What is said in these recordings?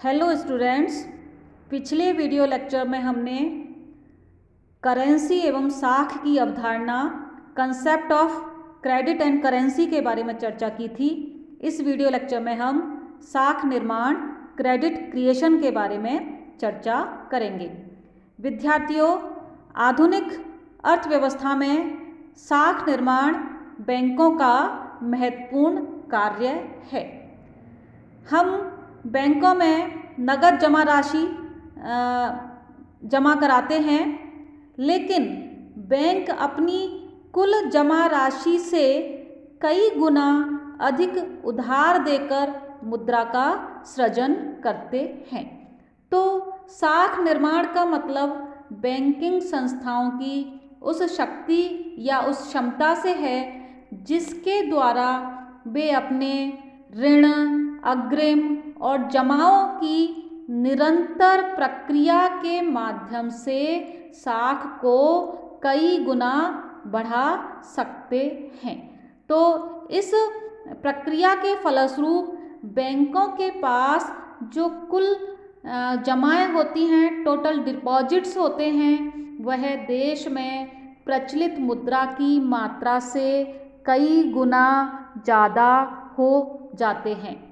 Hello students, पिछले video lecture में हमने करेंसी एवं साख की अवधारणा, concept of credit and currency के बारे में चर्चा की थी। इस वीडियो लेक्चर में हम साख निर्माण, क्रेडिट क्रिएशन के बारे में चर्चा करेंगे। विद्यार्थियों, आधुनिक अर्थव्यवस्था में साख निर्माण बैंकों का महत्वपूर्ण कार्य है। हम बैंकों में नगद जमा राशि जमा कराते हैं, लेकिन बैंक अपनी कुल जमा राशि से कई गुना अधिक उधार देकर मुद्रा का सृजन करते हैं। तो साख निर्माण का मतलब बैंकिंग संस्थाओं की उस शक्ति या उस क्षमता से है जिसके द्वारा वे अपने ऋण, अग्रिम और जमाओं की निरंतर प्रक्रिया के माध्यम से साख को कई गुना बढ़ा सकते हैं। तो इस प्रक्रिया के फलस्वरूप बैंकों के पास जो कुल जमाएं होती हैं, टोटल डिपॉजिट्स होते हैं, वह देश में प्रचलित मुद्रा की मात्रा से कई गुना ज़्यादा हो जाते हैं।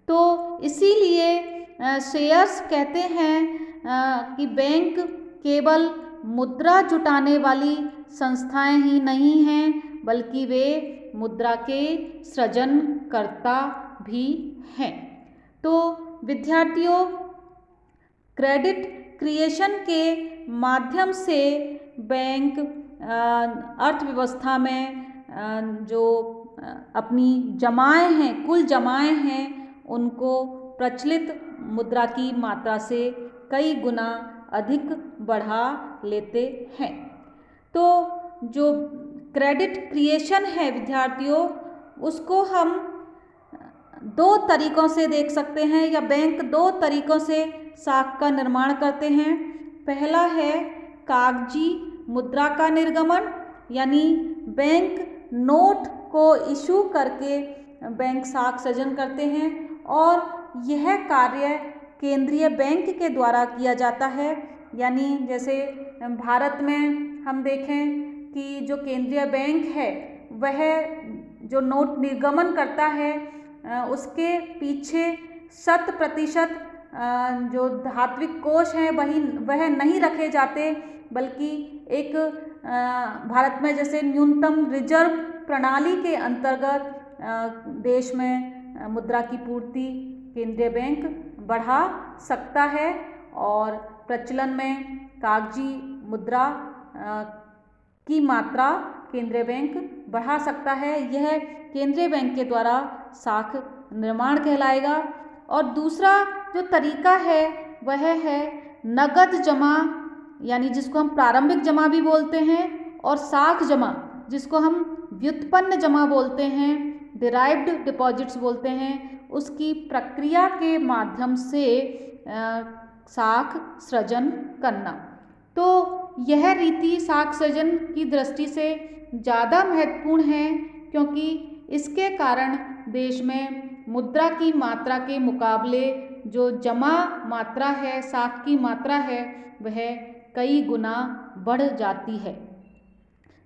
तो इसीलिए शेयर्स कहते हैं कि बैंक केवल मुद्रा जुटाने वाली संस्थाएं ही नहीं हैं, बल्कि वे मुद्रा के सृजनकर्ता भी हैं। तो विद्यार्थियों, क्रेडिट क्रिएशन के माध्यम से बैंक अर्थव्यवस्था में जो अपनी जमाएं हैं, कुल जमाएं हैं, उनको प्रचलित मुद्रा की मात्रा से कई गुना अधिक बढ़ा लेते हैं। तो जो क्रेडिट क्रिएशन है विद्यार्थियों, उसको हम दो तरीकों से देख सकते हैं, या बैंक दो तरीकों से साख का निर्माण करते हैं। पहला है कागजी मुद्रा का निर्गमन, यानी बैंक नोट को इशू करके बैंक साख सृजन करते हैं, और यह कार्य केंद्रीय बैंक के द्वारा किया जाता है। यानी जैसे भारत में हम देखें कि जो केंद्रीय बैंक है वह जो नोट निर्गमन करता है उसके पीछे 100% जो धात्विक कोष हैं वह नहीं रखे जाते, बल्कि एक भारत में जैसे न्यूनतम रिजर्व प्रणाली के अंतर्गत देश में मुद्रा की पूर्ति केंद्रीय बैंक बढ़ा सकता है, और प्रचलन में कागजी मुद्रा की मात्रा केंद्रीय बैंक बढ़ा सकता है। यह केंद्रीय बैंक के द्वारा साख निर्माण कहलाएगा। और दूसरा जो तरीका है वह है नगद जमा, यानी जिसको हम प्रारंभिक जमा भी बोलते हैं, और साख जमा जिसको हम व्युत्पन्न जमा बोलते हैं, डिराइव्ड डिपॉजिट्स बोलते हैं, उसकी प्रक्रिया के माध्यम से साख सृजन करना। तो यह रीति साख सृजन की दृष्टि से ज़्यादा महत्वपूर्ण है, क्योंकि इसके कारण देश में मुद्रा की मात्रा के मुकाबले जो जमा मात्रा है, साख की मात्रा है, वह कई गुना बढ़ जाती है।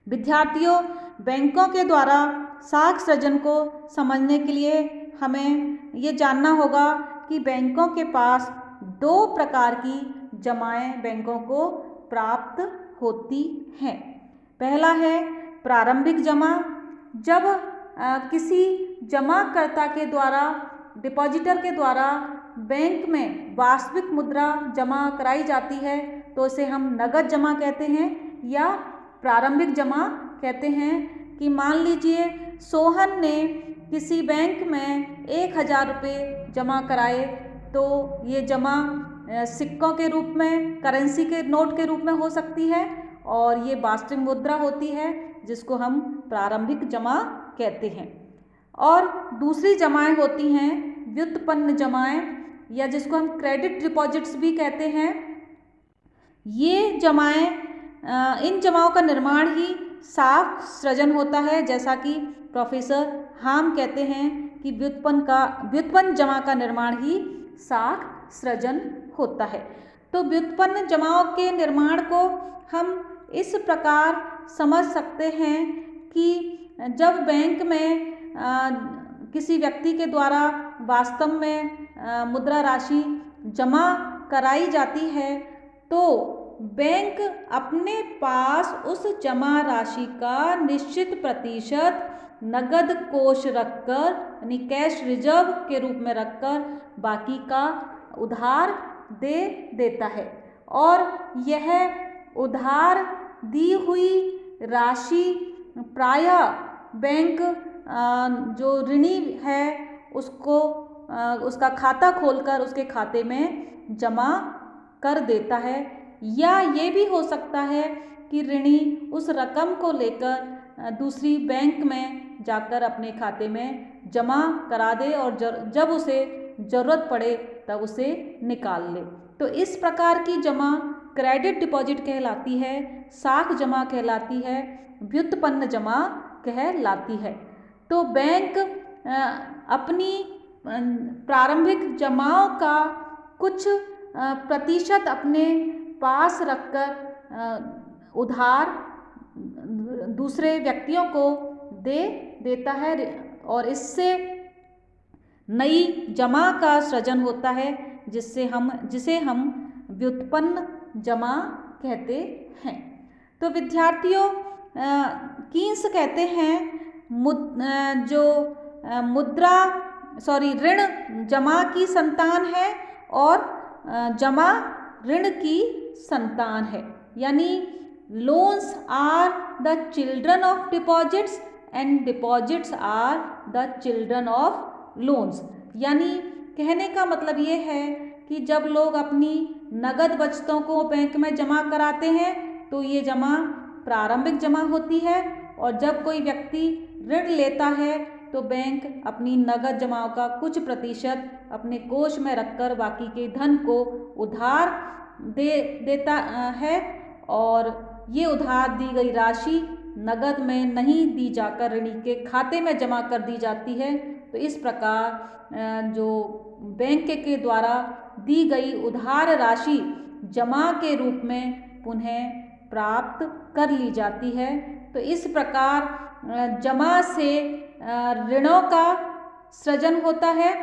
विद्यार्थियों, बैंकों के द्वारा साख सृजन को समझने के लिए हमें ये जानना होगा कि बैंकों के पास दो प्रकार की जमाएं बैंकों को प्राप्त होती हैं। पहला है प्रारंभिक जमा, जब किसी जमाकर्ता के द्वारा, डिपॉजिटर के द्वारा बैंक में वास्तविक मुद्रा जमा कराई जाती है, तो इसे हम नगद जमा कहते हैं या प्रारंभिक जमा कहते हैं। कि मान लीजिए सोहन ने किसी बैंक में 1000 रुपये जमा कराए, तो ये जमा सिक्कों के रूप में, करेंसी के नोट के रूप में हो सकती है, और ये वास्तविक मुद्रा होती है जिसको हम प्रारंभिक जमा कहते हैं। और दूसरी जमाएं होती हैं व्युत्पन्न जमाएं, या जिसको हम क्रेडिट डिपॉजिट्स भी कहते हैं। ये जमाएं, इन जमाओं का निर्माण ही साख सृजन होता है, जैसा कि प्रोफेसर हाम कहते हैं कि व्युत्पन्न जमा का निर्माण ही साख सृजन होता है। तो व्युत्पन्न जमाओं के निर्माण को हम इस प्रकार समझ सकते हैं कि जब बैंक में किसी व्यक्ति के द्वारा वास्तव में मुद्रा राशि जमा कराई जाती है तो बैंक अपने पास उस जमा राशि का निश्चित प्रतिशत नगद कोष रखकर यानी कैश रिजर्व के रूप में रखकर बाकी का उधार दे देता है। और यह उधार दी हुई राशि प्रायः बैंक जो ऋणी है उसको उसका खाता खोलकर उसके खाते में जमा कर देता है, या ये भी हो सकता है कि ऋणी उस रकम को लेकर दूसरी बैंक में जाकर अपने खाते में जमा करा दे और जब उसे ज़रूरत पड़े तब उसे निकाल ले। तो इस प्रकार की जमा क्रेडिट डिपॉजिट कहलाती है, साख जमा कहलाती है, व्युत्पन्न जमा कहलाती है। तो बैंक अपनी प्रारंभिक जमाओं का कुछ प्रतिशत अपने पास रखकर उधार दूसरे व्यक्तियों को दे देता है और इससे नई जमा का सृजन होता है जिसे हम व्युत्पन्न जमा कहते हैं। तो विद्यार्थियों, कीन्स कहते हैं ऋण जमा की संतान है और जमा ऋण की संतान है। यानी loans are the children of deposits and deposits are the children of loans. यानी कहने का मतलब ये है कि जब लोग अपनी नगद बचतों को बैंक में जमा कराते हैं तो ये जमा प्रारंभिक जमा होती है, और जब कोई व्यक्ति ऋण लेता है तो बैंक अपनी नगद जमाओं का कुछ प्रतिशत अपने कोष में रखकर बाकी के धन को उधार दे देता है, और ये उधार दी गई राशि नगद में नहीं दी जाकर ऋणी के खाते में जमा कर दी जाती है। तो इस प्रकार जो बैंक के द्वारा दी गई उधार राशि जमा के रूप में पुनः प्राप्त कर ली जाती है। तो इस प्रकार जमा से ऋणों का सृजन होता है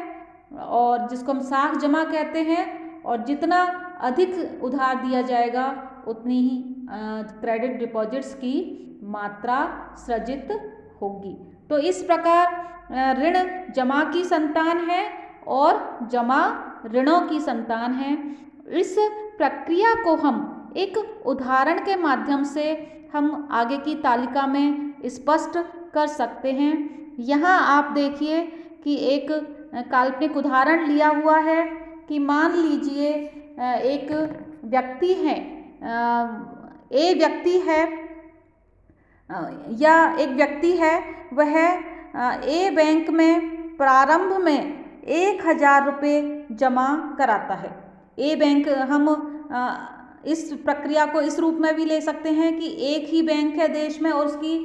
और जिसको हम साख जमा कहते हैं, और जितना अधिक उधार दिया जाएगा उतनी ही क्रेडिट डिपॉजिट्स की मात्रा सृजित होगी। तो इस प्रकार ऋण जमा की संतान है और जमा ऋणों की संतान है। इस प्रक्रिया को हम एक उदाहरण के माध्यम से हम आगे की तालिका में स्पष्ट कर सकते हैं। यहाँ आप देखिए कि एक काल्पनिक उदाहरण लिया हुआ है कि मान लीजिए एक व्यक्ति है, ए व्यक्ति है या एक व्यक्ति है, वह ए बैंक में प्रारंभ में 1000 रुपये जमा कराता है। ए बैंक हम इस प्रक्रिया को इस रूप में भी ले सकते हैं कि एक ही बैंक है देश में और उसकी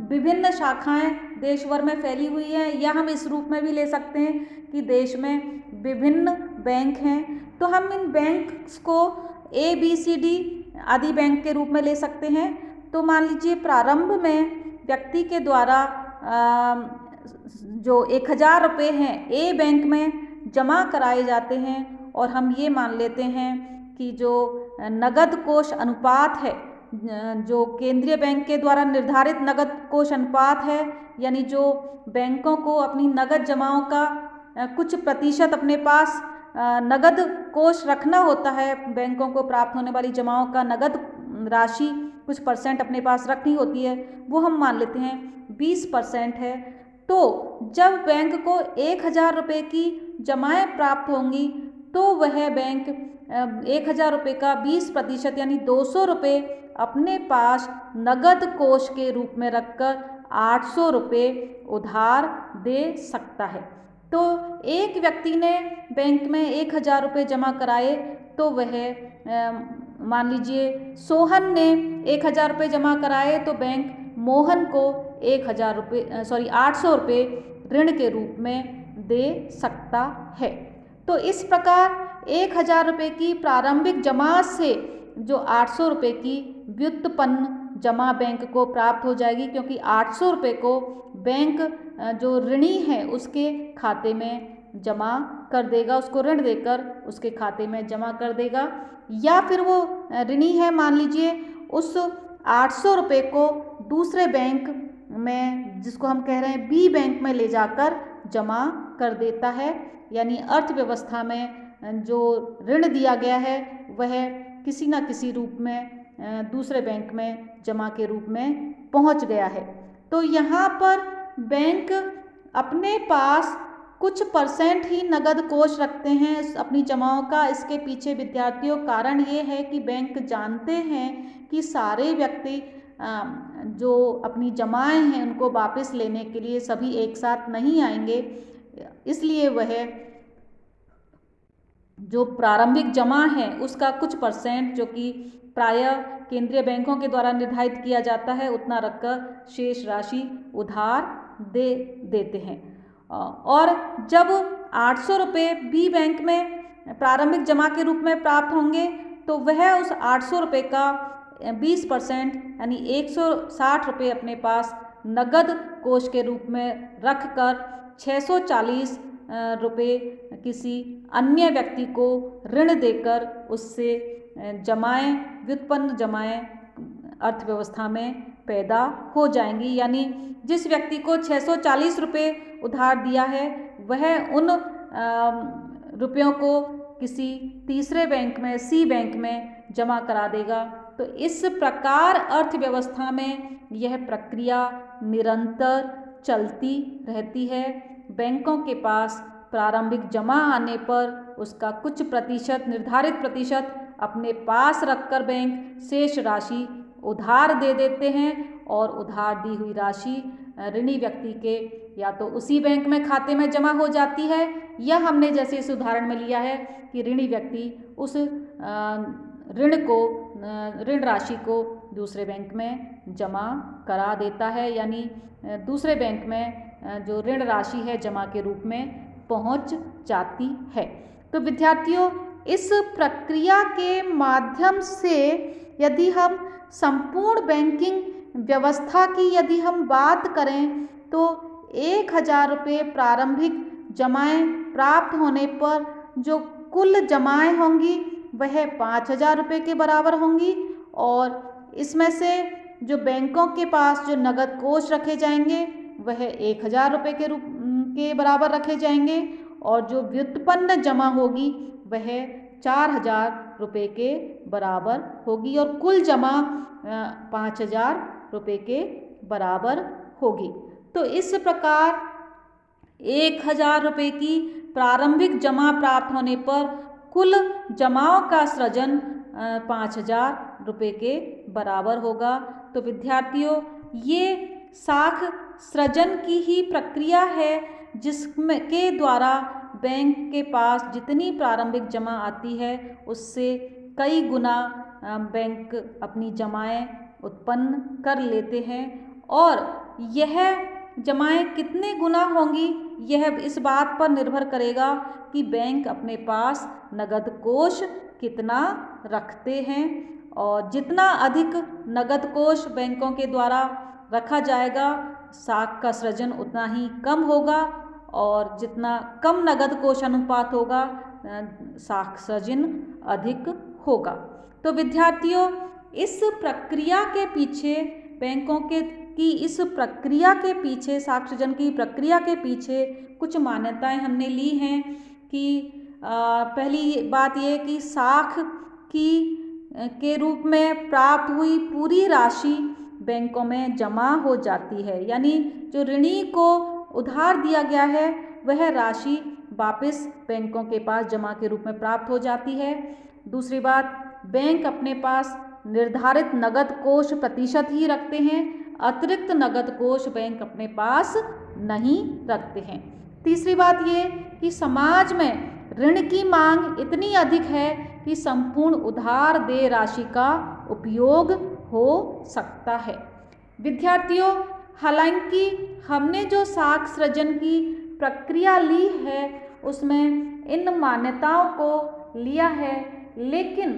विभिन्न शाखाएं देश भर में फैली हुई हैं, या हम इस रूप में भी ले सकते हैं कि देश में विभिन्न बैंक हैं। तो हम इन बैंक्स को ABCD आदि बैंक के रूप में ले सकते हैं। तो मान लीजिए प्रारंभ में व्यक्ति के द्वारा जो 1000 रुपये हैं ए बैंक में जमा कराए जाते हैं, और हम ये मान लेते हैं कि जो नगद कोष अनुपात है, जो केंद्रीय बैंक के द्वारा निर्धारित नगद कोष अनुपात है, यानी जो बैंकों को अपनी नगद जमाओं का कुछ प्रतिशत अपने पास नगद कोष रखना होता है, बैंकों को प्राप्त होने वाली जमाओं का नगद राशि कुछ परसेंट अपने पास रखनी होती है, वो हम मान लेते हैं 20% है। तो जब बैंक को 1000 रुपये की जमाएं प्राप्त होंगी तो वह बैंक 1000 रुपये का 20% यानी 200 रुपये अपने पास नगद कोष के रूप में रखकर 800 रुपये उधार दे सकता है। तो एक व्यक्ति ने बैंक में 1000 रुपये जमा कराए, तो वह मान लीजिए सोहन ने 1000 रुपये जमा कराए, तो बैंक मोहन को 800 रुपये ऋण के रूप में दे सकता है। तो इस प्रकार 1,000 रुपये की प्रारंभिक जमा से जो 800 रुपये की व्युत्पन्न जमा बैंक को प्राप्त हो जाएगी, क्योंकि 800 रुपये को बैंक जो ऋणी है उसके खाते में जमा कर देगा, उसको ऋण देकर उसके खाते में जमा कर देगा। या फिर वो ऋणी है, मान लीजिए, उस 800 रुपये को दूसरे बैंक में, जिसको हम कह रहे हैं बी बैंक में, ले जाकर जमा कर देता है। यानी अर्थव्यवस्था में जो ऋण दिया गया है वह किसी न किसी रूप में दूसरे बैंक में जमा के रूप में पहुंच गया है। तो यहाँ पर बैंक अपने पास कुछ परसेंट ही नगद कोष रखते हैं अपनी जमाओं का। इसके पीछे विद्यार्थियों कारण ये है कि बैंक जानते हैं कि सारे व्यक्ति जो अपनी जमाएं हैं उनको वापस लेने के लिए सभी एक साथ नहीं आएंगे, इसलिए वह जो प्रारंभिक जमा है उसका कुछ परसेंट, जो कि प्रायः केंद्रीय बैंकों के द्वारा निर्धारित किया जाता है, उतना रखकर शेष राशि उधार दे देते हैं। और जब 800 रुपये बी बैंक में प्रारंभिक जमा के रूप में प्राप्त होंगे तो वह उस 800 रुपये का 20% यानी 160 रुपये अपने पास नगद कोष के रूप में रखकर 640 रुपये किसी अन्य व्यक्ति को ऋण देकर उससे जमाएं, व्युत्पन्न जमाएं अर्थव्यवस्था में पैदा हो जाएंगी। यानी जिस व्यक्ति को 640 रुपये उधार दिया है वह उन रुपयों को किसी तीसरे बैंक में, सी बैंक में जमा करा देगा। तो इस प्रकार अर्थव्यवस्था में यह प्रक्रिया निरंतर चलती रहती है। बैंकों के पास प्रारंभिक जमा आने पर उसका कुछ प्रतिशत, निर्धारित प्रतिशत अपने पास रखकर बैंक शेष राशि उधार दे देते हैं और उधार दी हुई राशि ऋणी व्यक्ति के या तो उसी बैंक में खाते में जमा हो जाती है, या हमने जैसे इस उदाहरण में लिया है कि ऋणी व्यक्ति उस ऋण राशि को दूसरे बैंक में जमा करा देता है, यानी दूसरे बैंक में जो ऋण राशि है जमा के रूप में पहुंच जाती है। तो विद्यार्थियों, इस प्रक्रिया के माध्यम से यदि हम संपूर्ण बैंकिंग व्यवस्था की यदि हम बात करें तो 1,000 रुपये प्रारंभिक जमाएं प्राप्त होने पर जो कुल जमाएं होंगी वह 5,000 रुपये के बराबर होंगी, और इसमें से जो बैंकों के पास जो नगद कोष रखे जाएंगे वह 1,000 रुपये के बराबर रखे जाएंगे, और जो व्युत्पन्न जमा होगी वह 4,000 रुपये के बराबर होगी, और कुल जमा 5,000 रुपये के बराबर होगी। तो इस प्रकार 1,000 रुपये की प्रारंभिक जमा प्राप्त होने पर कुल जमाओं का सृजन 5,000 रुपये के बराबर होगा। तो विद्यार्थियों, ये साख सृजन की ही प्रक्रिया है जिसमें के द्वारा बैंक के पास जितनी प्रारंभिक जमा आती है उससे कई गुना बैंक अपनी जमाएं उत्पन्न कर लेते हैं, और यह जमाएं कितने गुना होंगी यह इस बात पर निर्भर करेगा कि बैंक अपने पास नगद कोष कितना रखते हैं, और जितना अधिक नगद कोष बैंकों के द्वारा रखा जाएगा साख का सृजन उतना ही कम होगा, और जितना कम नगद कोष अनुपात होगा साख सृजन अधिक होगा। तो विद्यार्थियों, इस प्रक्रिया के पीछे बैंकों की इस प्रक्रिया के पीछे, साख सृजन की प्रक्रिया के पीछे कुछ मान्यताएं हमने ली हैं कि पहली बात ये कि साख के रूप में प्राप्त हुई पूरी राशि बैंकों में जमा हो जाती है, यानी जो ऋणी को उधार दिया गया है वह राशि वापस बैंकों के पास जमा के रूप में प्राप्त हो जाती है। दूसरी बात, बैंक अपने पास निर्धारित नगद कोष प्रतिशत ही रखते हैं, अतिरिक्त नगद कोष बैंक अपने पास नहीं रखते हैं। तीसरी बात ये कि समाज में ऋण की मांग इतनी अधिक है कि संपूर्ण उधार देय राशि का उपयोग हो सकता है। विद्यार्थियों, हालांकि हमने जो साख सृजन की प्रक्रिया ली है उसमें इन मान्यताओं को लिया है, लेकिन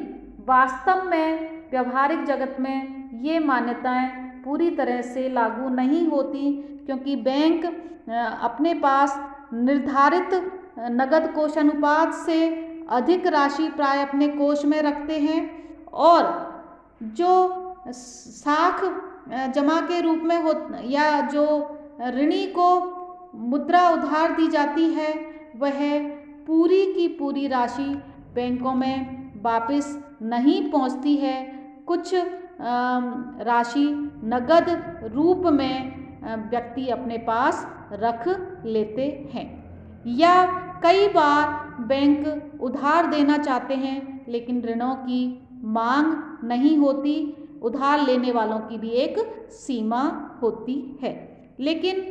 वास्तव में व्यवहारिक जगत में ये मान्यताएं पूरी तरह से लागू नहीं होती, क्योंकि बैंक अपने पास निर्धारित नगद कोष अनुपात से अधिक राशि प्राय अपने कोष में रखते हैं, और जो साख जमा के रूप में हो या जो ऋणी को मुद्रा उधार दी जाती है, वह पूरी की पूरी राशि बैंकों में वापस नहीं पहुंचती है। कुछ राशि नगद रूप में व्यक्ति अपने पास रख लेते हैं, या कई बार बैंक उधार देना चाहते हैं लेकिन ऋणों की मांग नहीं होती। उधार लेने वालों की भी एक सीमा होती है, लेकिन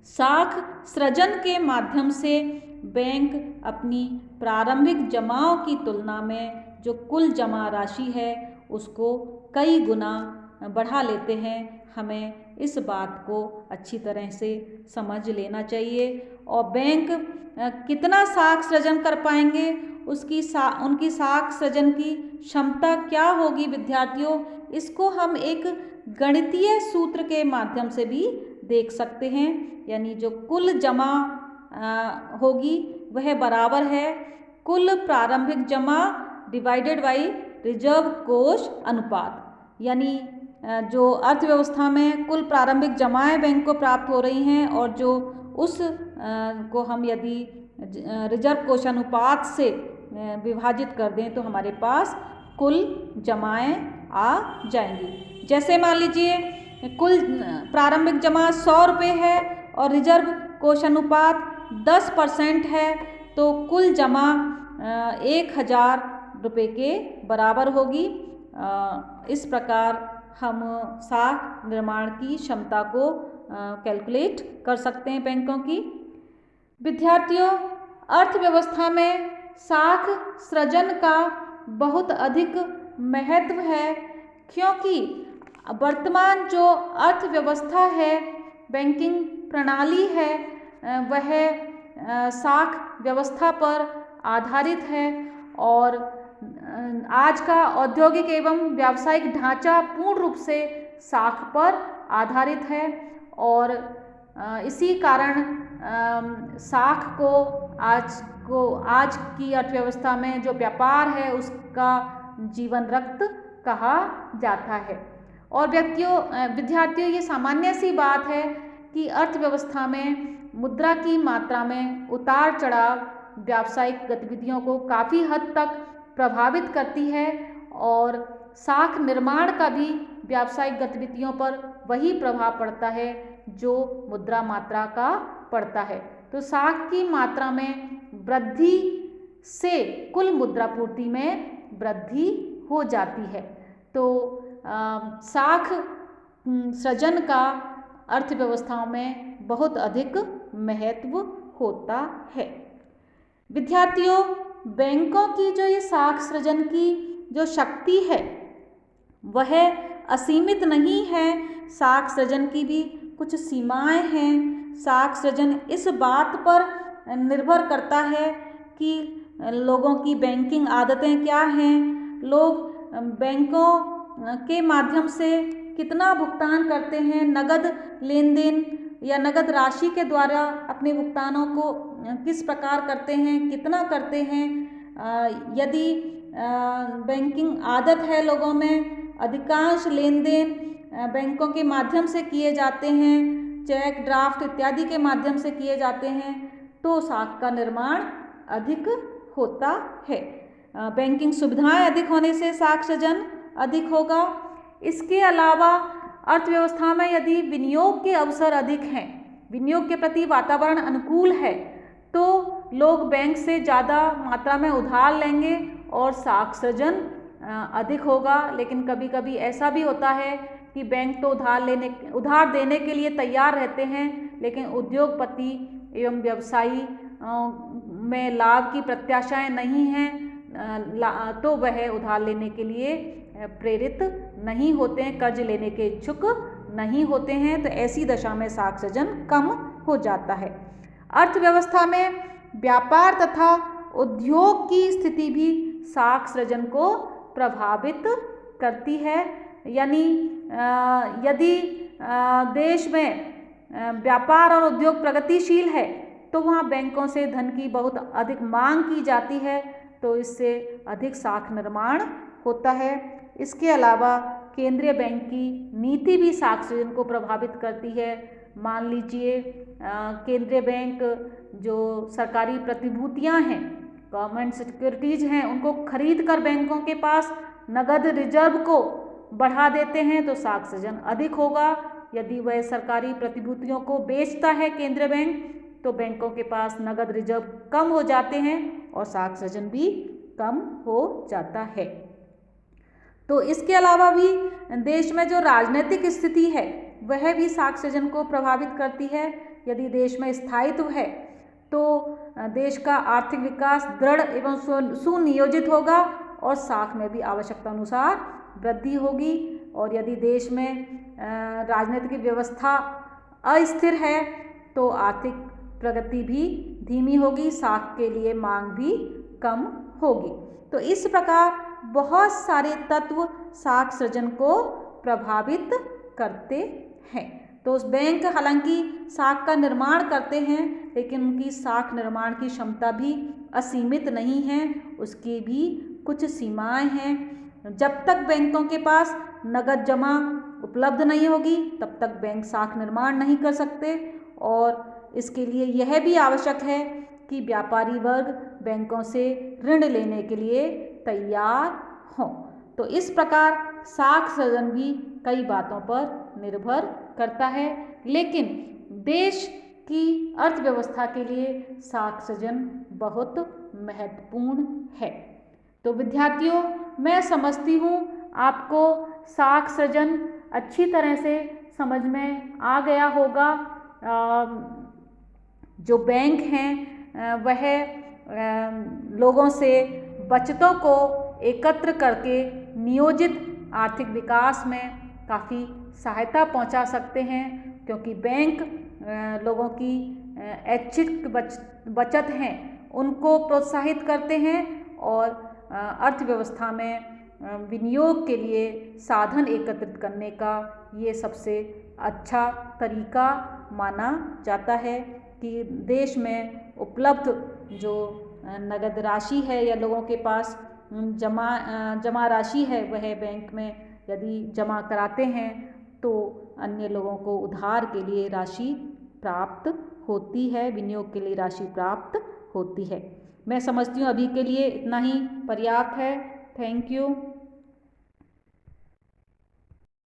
साख सृजन के माध्यम से बैंक अपनी प्रारंभिक जमाओं की तुलना में जो कुल जमा राशि है उसको कई गुना बढ़ा लेते हैं। हमें इस बात को अच्छी तरह से समझ लेना चाहिए, और बैंक कितना साख सृजन कर पाएंगे, उनकी साख सृजन की क्षमता क्या होगी विद्यार्थियों, इसको हम एक गणितीय सूत्र के माध्यम से भी देख सकते हैं। यानी जो कुल जमा होगी वह बराबर है कुल प्रारंभिक जमा डिवाइडेड बाई रिजर्व कोष अनुपात। यानी जो अर्थव्यवस्था में कुल प्रारंभिक जमाएं बैंक को प्राप्त हो रही हैं, और जो उस को हम यदि रिजर्व कोष अनुपात से विभाजित कर दें तो हमारे पास कुल जमाएं आ जाएंगी। जैसे मान लीजिए कुल प्रारंभिक जमा 100 रुपये है और रिजर्व कोष अनुपात 10% है, तो कुल जमा 1000 रुपये के बराबर होगी। इस प्रकार हम साख निर्माण की क्षमता को कैलकुलेट कर सकते हैं बैंकों की। विद्यार्थियों, अर्थव्यवस्था में साख सृजन का बहुत अधिक महत्व है, क्योंकि वर्तमान जो अर्थव्यवस्था है, बैंकिंग प्रणाली है, वह साख व्यवस्था पर आधारित है, और आज का औद्योगिक एवं व्यावसायिक ढांचा पूर्ण रूप से साख पर आधारित है, और इसी कारण साख को आज की अर्थव्यवस्था में जो व्यापार है उसका जीवन रक्त कहा जाता है। और विद्यार्थियों, ये सामान्य सी बात है कि अर्थव्यवस्था में मुद्रा की मात्रा में उतार चढ़ाव व्यावसायिक गतिविधियों को काफ़ी हद तक प्रभावित करती है, और साख निर्माण का भी व्यावसायिक गतिविधियों पर वही प्रभाव पड़ता है जो मुद्रा मात्रा का पड़ता है। तो साख की मात्रा में वृद्धि से कुल मुद्रा पूर्ति में वृद्धि हो जाती है। तो साख सृजन का अर्थव्यवस्थाओं में बहुत अधिक महत्व होता है। विद्यार्थियों, बैंकों की जो ये साख सृजन की जो शक्ति है वह असीमित नहीं है। साख सृजन की भी कुछ सीमाएं हैं। साख सृजन इस बात पर निर्भर करता है कि लोगों की बैंकिंग आदतें क्या हैं, लोग बैंकों के माध्यम से कितना भुगतान करते हैं, नगद लेन देन या नगद राशि के द्वारा अपने भुगतानों को किस प्रकार करते हैं, कितना करते हैं। यदि बैंकिंग आदत है लोगों में, अधिकांश लेन देन बैंकों के माध्यम से किए जाते हैं, चेक ड्राफ्ट इत्यादि के माध्यम से किए जाते हैं, तो साख का निर्माण अधिक होता है। बैंकिंग सुविधाएं अधिक होने से साख सृजन अधिक होगा। इसके अलावा अर्थव्यवस्था में यदि विनियोग के अवसर अधिक हैं, विनियोग के प्रति वातावरण अनुकूल है, तो लोग बैंक से ज़्यादा मात्रा में उधार लेंगे और साख सृजन अधिक होगा। लेकिन कभी कभी ऐसा भी होता है कि बैंक तो उधार देने के लिए तैयार रहते हैं, लेकिन उद्योगपति एवं व्यवसायी में लाभ की प्रत्याशाएं नहीं हैं, तो वह उधार लेने के लिए प्रेरित नहीं होते हैं, कर्ज लेने के इच्छुक नहीं होते हैं। तो ऐसी दशा में साख सृजन कम हो जाता है। अर्थव्यवस्था में व्यापार तथा उद्योग की स्थिति भी साख सृजन को प्रभावित करती है। यानी यदि देश में व्यापार और उद्योग प्रगतिशील है तो वहाँ बैंकों से धन की बहुत अधिक मांग की जाती है, तो इससे अधिक साख निर्माण होता है। इसके अलावा केंद्रीय बैंक की नीति भी साख सृजन को प्रभावित करती है। मान लीजिए केंद्रीय बैंक जो सरकारी प्रतिभूतियां हैं, गवर्नमेंट सिक्योरिटीज हैं, उनको खरीद कर बैंकों के पास नगद रिजर्व को बढ़ा देते हैं तो साख सृजन अधिक होगा। यदि वह सरकारी प्रतिभूतियों को बेचता है केंद्रीय बैंक तो बैंकों के पास नगद रिजर्व कम हो जाते हैं और साख सृजन भी कम हो जाता है। तो इसके अलावा भी देश में जो राजनीतिक स्थिति है वह भी साख सृजन को प्रभावित करती है। यदि देश में स्थायित्व है तो देश का आर्थिक विकास दृढ़ एवं सुनियोजित होगा और साख में भी आवश्यकता अनुसार वृद्धि होगी। और यदि देश में राजनीतिक व्यवस्था अस्थिर है तो आर्थिक प्रगति भी धीमी होगी, साख के लिए मांग भी कम होगी। तो इस प्रकार बहुत सारे तत्व साख सृजन को प्रभावित करते हैं। तो उस बैंक हालांकि साख का निर्माण करते हैं लेकिन उनकी साख निर्माण की क्षमता भी असीमित नहीं है, उसकी भी कुछ सीमाएं हैं। जब तक बैंकों के पास नगद जमा उपलब्ध नहीं होगी तब तक बैंक साख निर्माण नहीं कर सकते और इसके लिए यह भी आवश्यक है कि व्यापारी वर्ग बैंकों से ऋण लेने के लिए तैयार हों। तो इस प्रकार साख सृजन भी कई बातों पर निर्भर करता है, लेकिन देश की अर्थव्यवस्था के लिए साख सृजन बहुत महत्वपूर्ण है। तो विद्यार्थियों, मैं समझती हूँ आपको साख सृजन अच्छी तरह से समझ में आ गया होगा। जो बैंक हैं वह लोगों से बचतों को एकत्र करके नियोजित आर्थिक विकास में काफ़ी सहायता पहुंचा सकते हैं, क्योंकि बैंक लोगों की ऐच्छिक बचत हैं उनको प्रोत्साहित करते हैं और अर्थव्यवस्था में विनियोग के लिए साधन एकत्रित करने का ये सबसे अच्छा तरीका माना जाता है कि देश में उपलब्ध जो नगद राशि है या लोगों के पास जमा राशि है वह बैंक में यदि जमा कराते हैं तो अन्य लोगों को उधार के लिए राशि प्राप्त होती है, विनियोग के लिए राशि प्राप्त होती है। मैं समझती हूँ अभी के लिए इतना ही पर्याप्त है। Thank you.